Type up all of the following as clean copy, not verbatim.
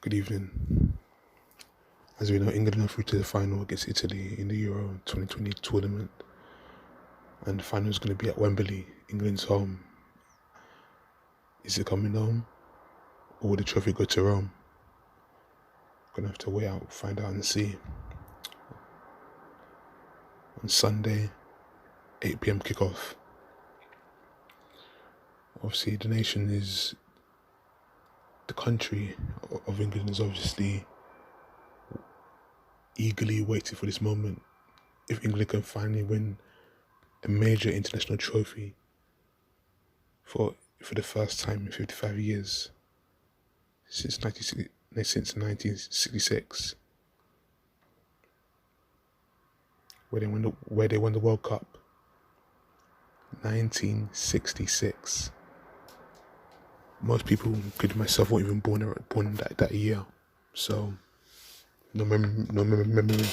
Good evening. As we know, England are through to the final against Italy in the Euro 2020 tournament, and the final is going to be at Wembley, England's home. Is it coming home, or will the trophy go to Rome? Gonna have to wait out, find out, and see. On Sunday, 8 p.m. kickoff. Obviously, the country of England is obviously eagerly waiting for this moment. If England can finally win a major international trophy for the first time in 55 years since 1966, where they won the World Cup. 1966. Most people, including myself, weren't even born that year, so no memory,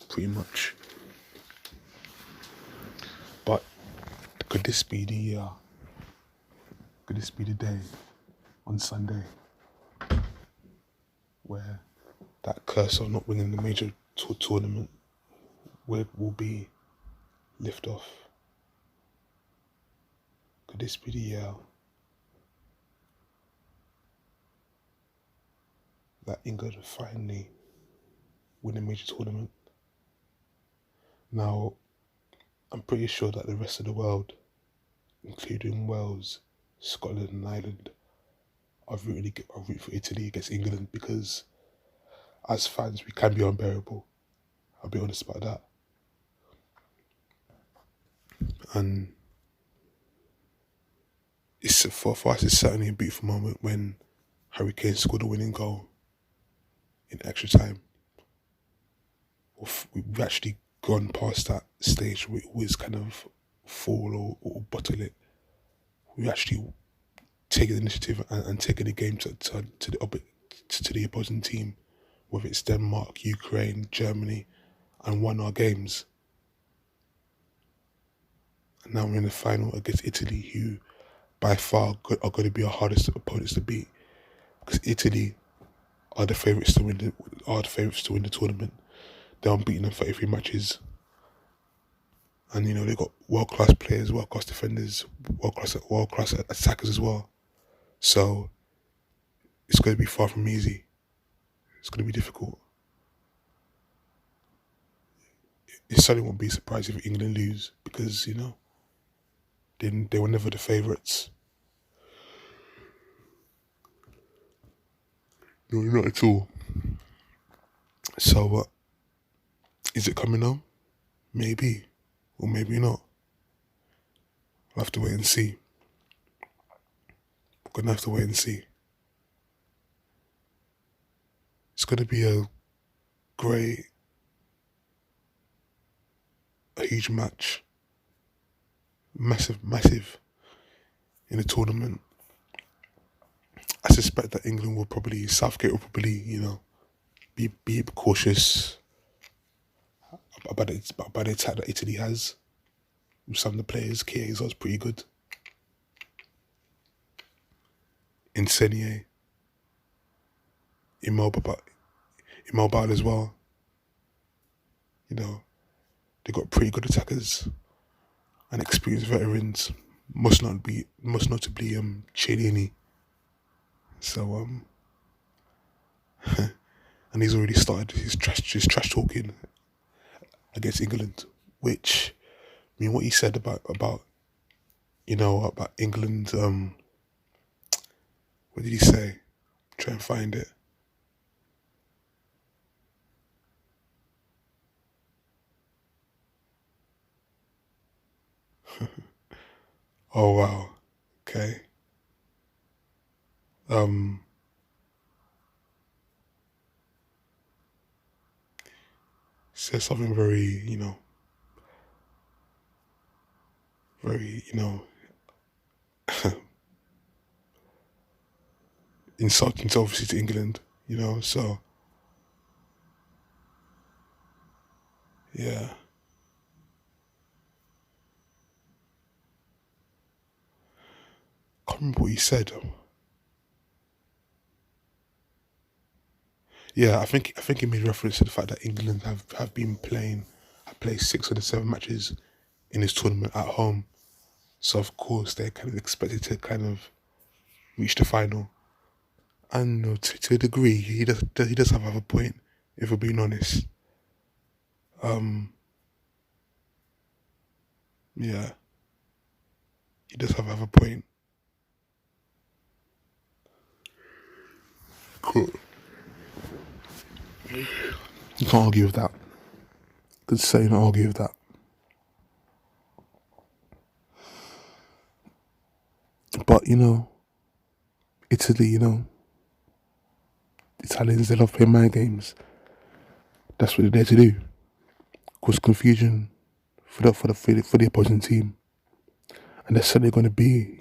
pretty much. But could this be the year? Could this be the day on Sunday where that curse of not winning the major tournament will be lift off? Could this be the year that England finally win a major tournament? Now, I'm pretty sure that the rest of the world, including Wales, Scotland and Ireland, are rooting for Italy against England, because as fans we can be unbearable. I'll be honest about that. And for us, it's certainly a beautiful moment when Harry Kane scored a winning goal in extra time. We've actually gone past that stage where we always kind of fall or bottle it. We actually taken the initiative and taken the game to the opposing team, whether it's Denmark, Ukraine, Germany, and won our games. And now we're in the final against Italy, who by far are going to be our hardest opponents to beat, because Italy are the favourites to win the tournament. They're unbeaten in 33 matches, and they've got world class players, world class defenders, world class attackers as well. So it's going to be far from easy. It's going to be difficult. It certainly won't be surprised if England lose, because they were never the favourites. No, not at all. So is it coming on? Maybe, or maybe not. We'll have to wait and see. We're gonna have to wait and see. It's gonna be a huge match, massive in the tournament. I suspect that Southgate will probably, be cautious about the attack that Italy has. With some of the players, Chiesa is pretty good. Insigne, Immobile as well. They got pretty good attackers and experienced veterans, most notably Chiellini. So and he's already started his trash talking against England, which, what he said about England. What did he say? Try and find it. Oh wow. Okay. Says something very, very, insulting to, obviously, to England, so yeah. Can't remember what he said. I think it made reference to the fact that England have been have played 6 of the 7 matches in this tournament at home. So of course they're kind of expected to kind of reach the final. And to a degree, he does have a point. If we're being honest, um, yeah, he does have a point. Cool. You can't argue with that. Good say, you can't argue with that. But Italy, Italians, they love playing mind games. That's what they're there to do. Cause confusion for the opposing team, and they're certainly going to be,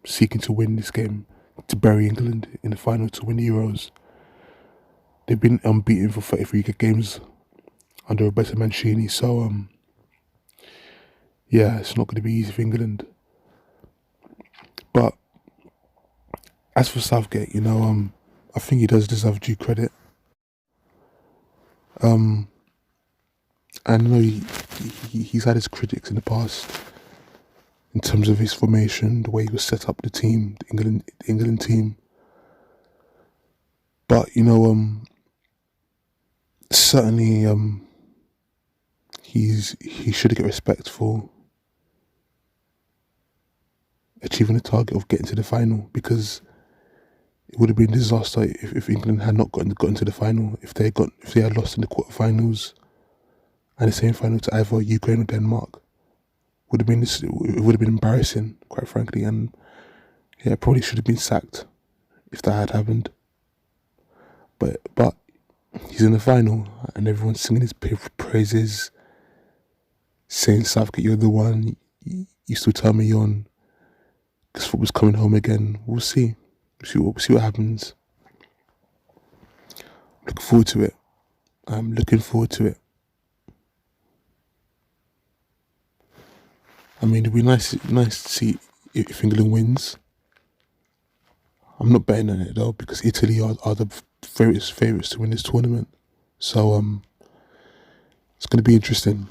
seeking to win this game, to bury England in the final, to win the Euros. They've been unbeaten for 33 games under Roberto Mancini, so yeah, it's not going to be easy for England. But as for Southgate, I think he does deserve due credit. I know he's had his critics in the past in terms of his formation, the way he was set up, the team, the England team. But certainly he should get respect for achieving the target of getting to the final, because it would have been a disaster if England had not gotten to the final, if they had lost in the quarterfinals and the semi-final to either Ukraine or Denmark. It would have been embarrassing, quite frankly, and yeah, probably should have been sacked if that had happened. But he's in the final and everyone's singing his praises, saying, Southgate, you're the one, you still tell me you're on, because football's coming home again. We'll see what happens. Looking forward to it. I'm looking forward to it. I mean, it'd be nice to see if England wins. I'm not betting on it though, because Italy are the favourites to win this tournament. So it's going to be interesting.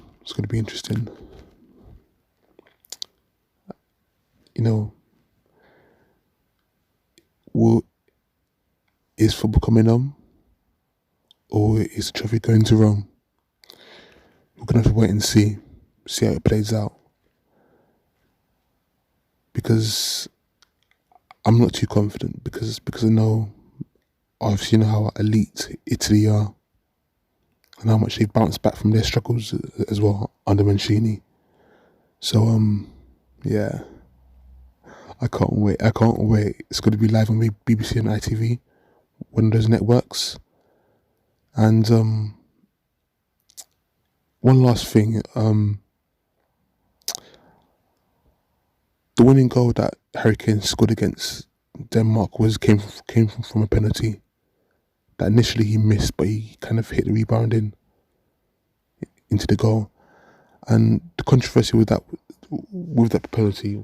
Is football coming on, or is the trophy going to Rome? We're going to have to wait and see how it plays out. Because I'm not too confident, because I know, obviously, how elite Italy are and how much they've bounced back from their struggles as well under Mancini. So yeah, I can't wait. It's going to be live on BBC and ITV, one of those networks. And one last thing, the winning goal that Harry Kane scored against Denmark came from a penalty that initially he missed, but he kind of hit the rebound into the goal. And the controversy with that penalty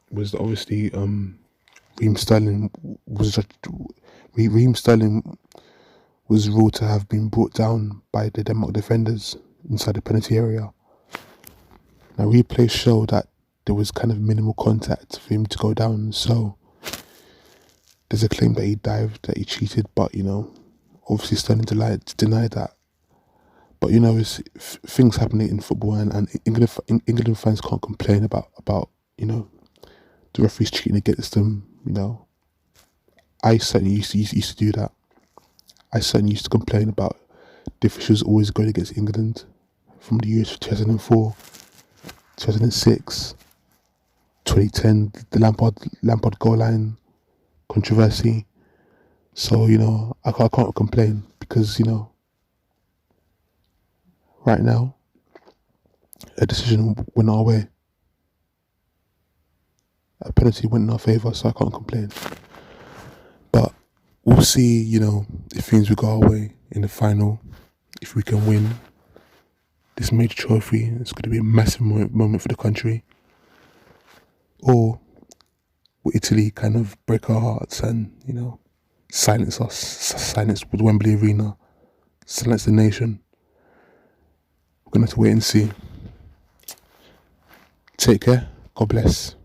was that obviously Raheem Sterling was ruled to have been brought down by the Denmark defenders inside the penalty area. Now replays show that there was kind of minimal contact for him to go down, so there's a claim that he dived, that he cheated, but obviously Sterling denied that. But it's things happening in football, and England fans can't complain about the referees cheating against them. I certainly used to do that. I certainly used to complain about the officials always going against England from the years 2004, 2006, 2010, the Lampard goal line controversy. So I can't complain, because right now a decision went our way. A penalty went in our favour, so I can't complain. But we'll see, if things will go our way in the final, if we can win this major trophy. It's going to be a massive moment for the country. Or will Italy kind of break our hearts and, silence us, silence the Wembley Arena, silence the nation. We're going to have to wait and see. Take care. God bless.